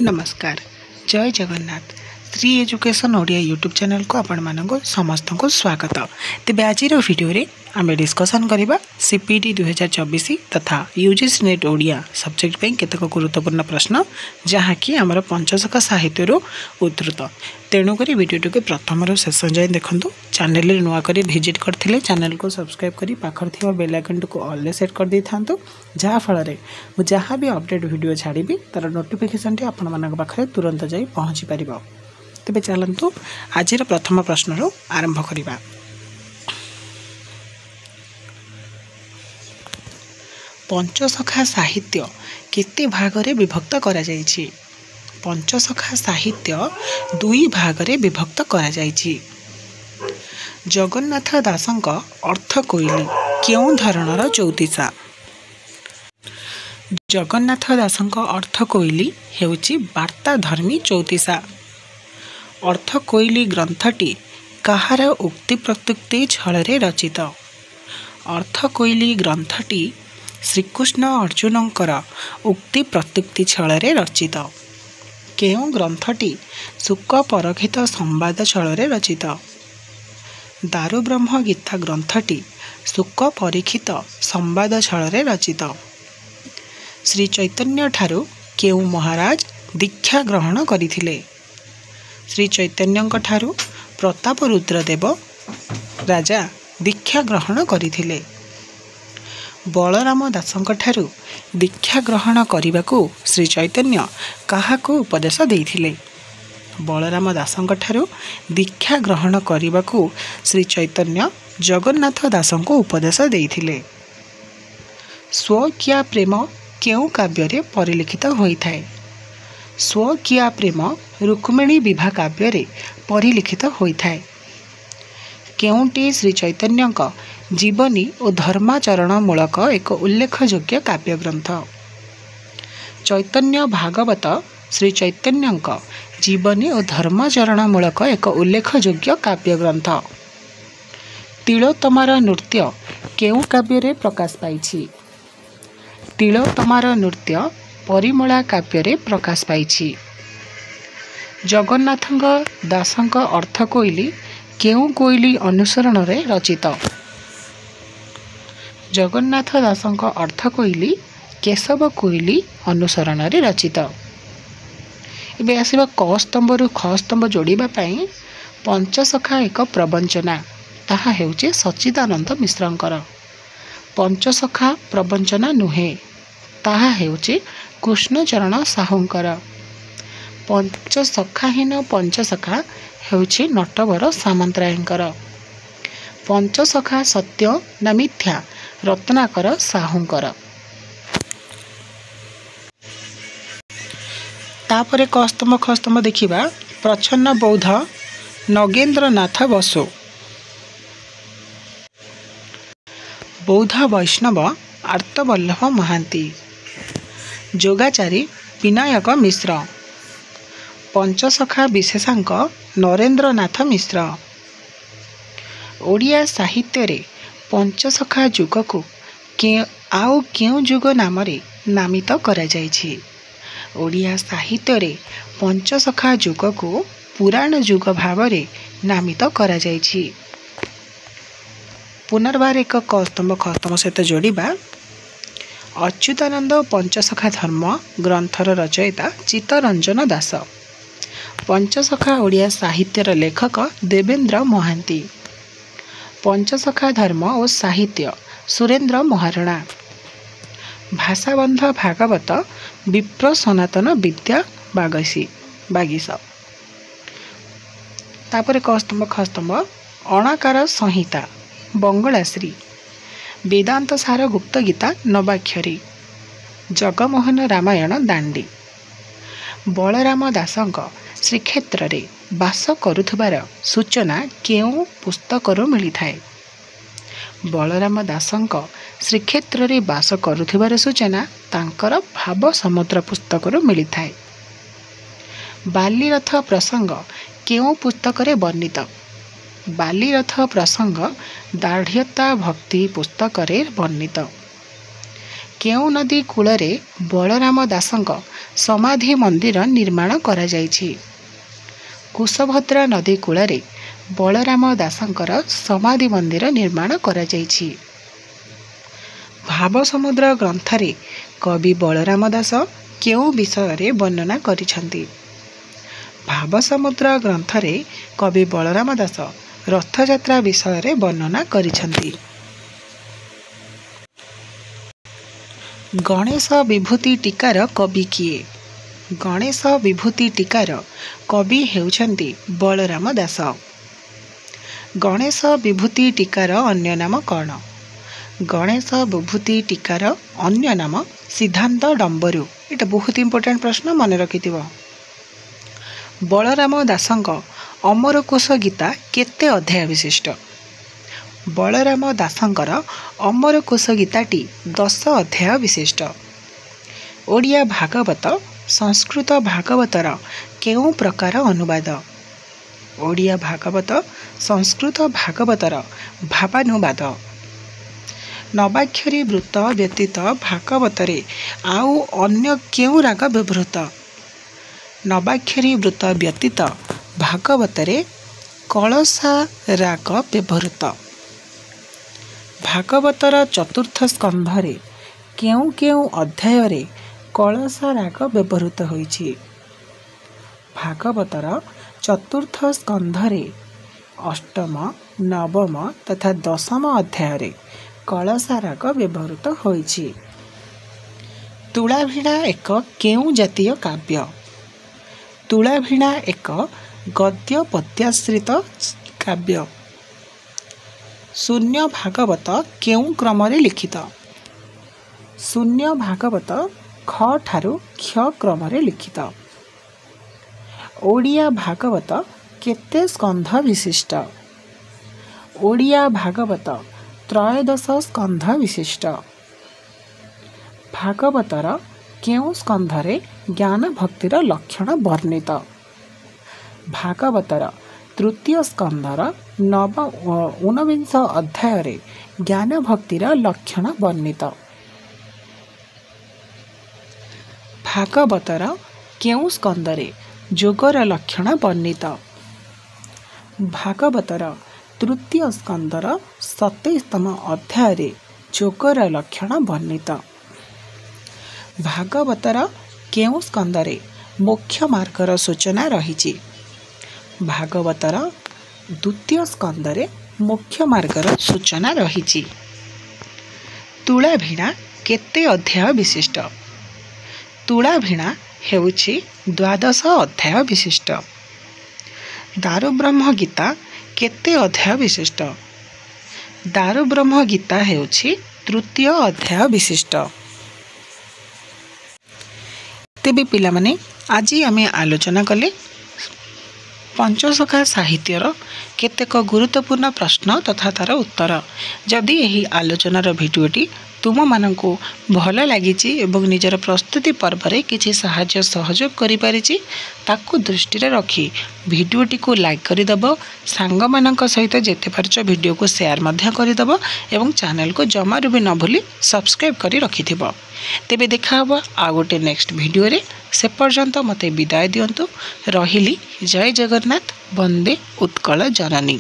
नमस्कार जय Jagannath Shri education Odia YouTube channel को आपण मानक समस्त को स्वागत। तेज आज वीडियो रे आम डिस्कसन करवा सीपीटी 2024 तथा यूजीसी नेट ओडिया सब्जेक्ट पे केतक गुरुत्वपूर्ण प्रश्न जहाँकि आमर पंचशखा साहित्य उद्धृत। तेणुक वीडियो के प्रथम शेष जाए देखूँ। चैनल नुआ कर विजिट करते चैनल को सब्सक्राइब कर पाखर थी बेल आइकन को ऑल सेट कर दे था जहाँफल मुझे जहाँ भी अपडेट वीडियो छाड़ी तार नोटिफिकेशन टी आपण मान पाखे तुरंत जाई पहुँची पार। तेज चलतु आज प्रथम प्रश्न आरंभ करवा। पंचशखा साहित्य केते भागरे विभक्त करा जायछि? पंचशखा साहित्य दुई भागरे विभक्त करा जायछि। जगन्नाथ दासंक अर्थ कोइली केउं धरणर चौतीसा? जगन्नाथ दासंक अर्थ कोइली हेउछि वार्ता धर्मी चौतीसा। अर्थ कोइली ग्रंथटी काहार उक्ति प्रत्युक्ति छଳରେ रचित? अर्थ कोइली ग्रंथटी श्रीकृष्ण अर्जुनंकर उक्ति प्रत्युक्ति छଳରେ रचित। केउं ग्रंथटी सुक परखित संवाद छଳରେ रचित? दारुब्रह्म गीता ग्रंथटी सुक परीक्षित संवाद छଳରେ रचित। श्री चैतन्य ठारू केउं महाराज दीक्षा ग्रहण करिथिले? श्री चैतन्यंक ठारू प्रताप रुद्रदेव राजा दीक्षा ग्रहण करिथिले। बलराम दासंक ठारू दीक्षा ग्रहण करिबाकू श्री चैतन्य काहाकू उपदेश देइथिले? बलराम दासंक ठारू दीक्षा ग्रहण करिबाकू श्री चैतन्य जगन्नाथ दासंको उपदेश देइथिले। स्वकीय प्रेम केउं काव्य परिलिखित होइथाय? स्वकीय प्रेम रुक्मिणी विवाह काव्य परिलिखित होइथाय। केउंटी श्री चैतन्यंक जीवनी और धर्माचरण मूलक एक उल्लेखयोग्य काव्य ग्रंथ? चैतन्य भागवत श्री चैतन्यंक जीवनी और धर्माचरण मूलक एक उल्लेखयोग्य काव्य ग्रंथ। तिलोत्तमार नृत्य केउं काव्य प्रकाश पाइछि? तिलोत्तमार नृत्य परिमला काव्य प्रकाश पाइछि। जगन्नाथ दासंक अर्थ कोइली केउं कोइली अनुसरण रे रचित? जगन्नाथ दासंक अर्थ कोइली केशव कोइली अनुसरण रे रचित। एबे आसीबा क स्तंभ रु ख स्तंभ जोड़िबा पई पंचशखा एक प्रवंचना ताहा हेउचे सच्चिदानंद मिश्रंकर। पंचशखा प्रवंचना नुहे ताहा हेउचे कृष्णचरण साहुंकर। पंचशखाहीन पंचशखा हेउछि नटवर सामंतरायंकर। पंचशखा सत्य ना मिथ्या रत्नाकर साहुंकर। तापरे कस्तंभ खस्तंभ देखिबा प्रच्छन्न बौद्ध नगेंद्रनाथ बसु। बौद्ध वैष्णव आर्तवल्लभ महांती। जोगाचारी विनायक मिश्र। पंचशखा विशेषांक नरेंद्रनाथ मिश्र। ओडिया साहित्य रे पंचशखा युग को आउ क्यों युग नाम रे नामित करा जायछि? ओडिया साहित्य रे पंचशखा युग को पुराण युग भाव रे नामित करा जायछि। पुनर्बार एक कस्तंभ खस्तंभ सहित जोड़िबा। अच्युतानंद पंचशखा धर्म ग्रंथर रचयिता चित्तरंजन दास। पंचशखा ओडिया साहित्यर लेखक देवेंद्र महांती। पंचशखा धर्म और साहित्य सुरेंद्र महारणा। भाषाबंध भागवत विप्र सनातन विद्या बागीस। तापरे कस्तंभ खस्तंभ अणाकार संहिता बंगलाश्री। वेदांत सार गुप्त गीता नवाक्षरी। जगमोहन रामायण दांडी। बलराम दासंक श्रीक्षेत्र रे बास करुथबार सूचना केउं पुस्तकरू मिलिथाय? बलराम दासंक श्रीक्षेत्र रे बास करुथबार सूचना तांकर भाव समुद्र पुस्तकरू मिलिथाय। बालीरथ प्रसंग केउं पुस्तक रे वर्णित? बालीरथ प्रसंग दाढ़्यता भक्ति पुस्तक रे वर्णित। केउं नदी कूलरे बलराम दासଙ୍କ समाधि मंदिर निर्माण करा जायछि। कुशभद्रा नदी कूलरे बलराम दासଙ୍କର समाधि मंदिर निर्माण करा जायछि। भाव समुद्र ग्रंथरे कवि बलराम दास केउं विषय वर्णना करिछन्ति। भाव समुद्र ग्रंथरे कवि बलराम दास रथयात्रा विषय वर्णना करिछन्ति। गणेश विभूति टीकार कवि किए? गणेश विभूति टीकार कवि हेउछन्ति बलराम दास। गणेश विभूति टीकार अन्य नाम कौन? गणेश विभूति टीकार अन्य नाम सिद्धांत डंबरू। ये बहुत इंपोर्टेंट प्रश्न मन रखिथिबो। बलराम दासଙ୍କ अमरकोश गीता केते अध्याय विशिष्ट? बलराम दासଙ୍କର अमरकोश गीताटी 10 अध्याय विशिष्ट। ओडिया भागवत संस्कृत भागवतर केउं प्रकार अनुवाद? ओडिया भागवत संस्कृत भागवतर भावानुवाद। नवाक्षरी वृत्त व्यतीत भागवतरे आउ अन्य केउं राग व्यवहृत? नवाक्षरी वृत्त व्यतीत भागवतरे कलसा राग व्यवहृत। भागवतर चतुर्थ स्कंधरे केउं केउं अध्याय कलसा राग व्यवहृत होइछि? भागवतर चतुर्थ स्कंधरे अष्टम नवम तथा दशम अध्याय कलसा राग व्यवहृत होइछि। तुलाभिणा एक केउं जातीय काव्य? तुलाभिणा एक गद्य पद्याश्रित काव्य। शून्य भागवत केउं क्रमरे लिखित? शून्य भागवत ख ठारू क्ष क्रमरे लिखित। ओडिया भागवत केते स्कंध विशिष्ट? ओडिया भागवत त्रयोदश स्कंध विशिष्ट। भागवतर केउं स्कंधरे ज्ञान भक्तिर लक्षण वर्णित? भागवतर तृतीय स्कंधर 19 अध्याय ज्ञान भक्तिर लक्षण वर्णित। भागवतर केउं स्कंदरे जोगर लक्षण वर्णित? भागवतर तृतीय स्कंदर 27तम अध्याय जोगर लक्षण वर्णित। भागवतर केउं स्कंदरे मोक्ष मार्गर सूचना रहिछि? भागवतर द्वितीय स्कंदरे मोक्ष मार्गर सूचना रहिछि। तुलाभिणा केते अध्याय विशिष्ट? तुलाभिणा हेउछि 12 अध्याय विशिष्ट। दारुब्रह्म गीता केते अध्याय विशिष्ट? दारुब्रह्म गीता हेउछि तृतीय अध्याय विशिष्ट। तेबे पिला माने आज आमे आलोचना कले पंचसखा साहित्यर केतेक गुरुत्वपूर्ण प्रश्न तथा तार उत्तर। जदि यही आलोचनार भिडियोटी तुम मानकु भल लगी एवं निजर प्रस्तुति पर्व में किसी साहाय्य सहयोग करिपारिछि ताकु दृष्टि रखी भिडियोटी को लाइक करदेव, सांग मानक सहित जेते पारछ भिडियो को शेयर मध्य करदेव एवं चैनल को जमारू भी न भूली सब्सक्राइब करी रखिथिबो। तेबे देखा हबो आ गोटे नेक्स्ट भिडियो रे। से पर्यंत मते विदाय दियंतु। रहिली। जय जगन्नाथ। वंदे उत्कल जननी।